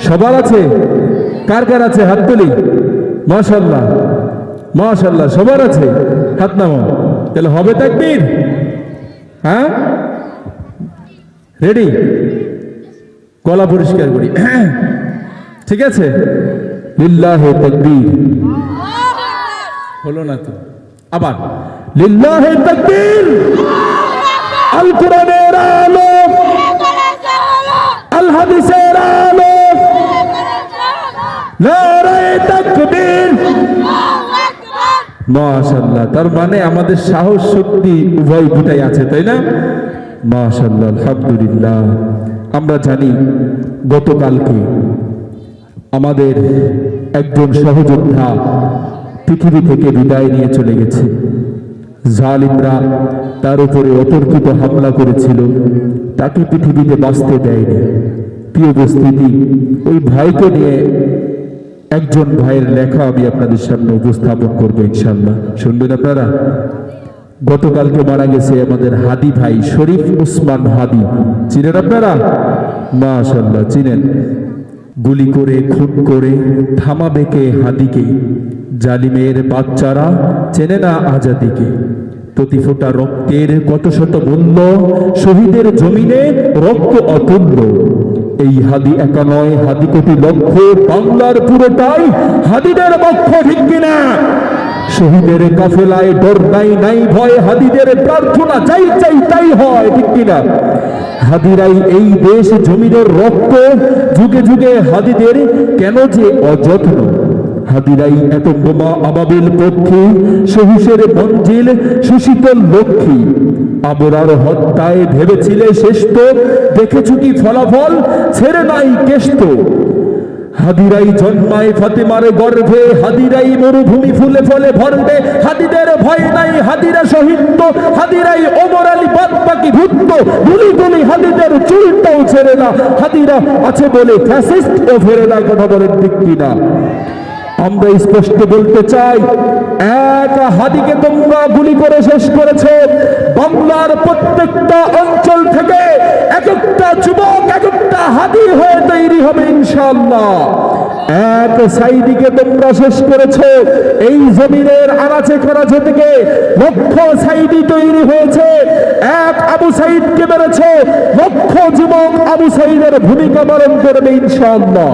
সবার আছে? কার কার আছে হাত তুলি। মাশাআল্লাহ মাশাআল্লাহ, সবার আছে, হাত নামাও। তাহলে হবে তাকবীর? হ্যাঁ, রেডি? গলা পরিষ্কার করি, ঠিক আছে? লিল্লাহে তাকবীর। হলো না তো, আবার লিল্লাহে তাকবীর। আল কোরআনের আলো, আল হাদিসের আলো, নারায়ে তাকবীর। মাশাআল্লাহ, তার মানে আমাদের সাহস শক্তি উভয় দুটাই আছে, তাই না? মাশাআল্লাহ, আলহামদুলিল্লাহ। আমরা জানি গতকালকে আমাদের একজন সহযোদ্ধা পৃথিবী থেকে বিদায় নিয়ে চলে গেছে। জালিমরা তার উপরে অতর্কিত হামলা করেছিল, তাকে পৃথিবীতে বাঁচতে দেয়নি। প্রিয় উপস্থিতি, ওই ভাইকে নিয়ে একজন ভাইয়ের লেখা আমি আপনাদের সামনে উপস্থাপন করবো ইনশাআল্লাহ, শুনবেন আপনারা। গতকালকে মারা গেছে আমাদের হাদি ভাই, শরীফ উসমান হাদি। চিনেন আপনারা? মাশাআল্লাহ, চিনেন। গুলি করে খুন করে থামাবে কে হাদিকে, জালিমের বাচ্চারা চেনে না আজাদিকে। প্রতি ফোঁটা রক্তের কত শত মূল্য, শহীদের জমিনে রক্ত অতুল্য। এই হাদি একা নয়, হাদি কোটি লক্ষ, বাংলার পুরোটাই হাদিদের পক্ষ, ঠিক কিনা? শহীদের কাফেলায় ডর নাই, নাই ভয়, হাদিদের প্রার্থনা চাই চাই তাই হয়, ঠিক কিনা? হাদিরাই এই দেশ জমিনের রক্ত, যুগে যুগে হাদিদের কেন যে অযত্ন। হাদিরাই এত বোমা আবাবিল পক্ষী, সহিসের মঞ্জিল সুশীতল লক্ষ্মী। আবরার হত্যায় ভেবেছিলে শ্রেষ্ঠ, দেখেছো কি ফলাফল, ছেড়ে নাই কেষ্ট। হাদিরাই জন্মায় ফাতেমার গর্ভে, হাদিরাই মরুভূমি ফুলে ফলে ভরবে। হাদিদের ভয় নাই, হাদিরা শহীদ, হাদিরাই ওমর আলী বাদ বাকি ভূত। গুলি গুলি হাদিদের চুলটাও ছেড়ে না, হাদিরা আছে বলে ফ্যাসিস্ট ও ফেরে না। কথা বলেন ঠিক কিনা? আমরা স্পষ্ট বলতে চাই, এক হাদিকে তোমরা গুলি করে শেষ করেছ। বাংলার প্রত্যেকটা অঞ্চল থেকে এক একটা যুবক, এক একটা হাদি হয়ে তৈরি হবে ইনশাআল্লাহ। এক সাইদিকে তোমরা শেষ করেছ, এই জমিনের আনাচে করাচে থেকে লক্ষ সাইদি তৈরি হয়েছে। এক আবু সাইদকে মেরেছ, লক্ষ যুবক আবু সাইদের ভূমিকা পালন করবে ইনশাআল্লাহ।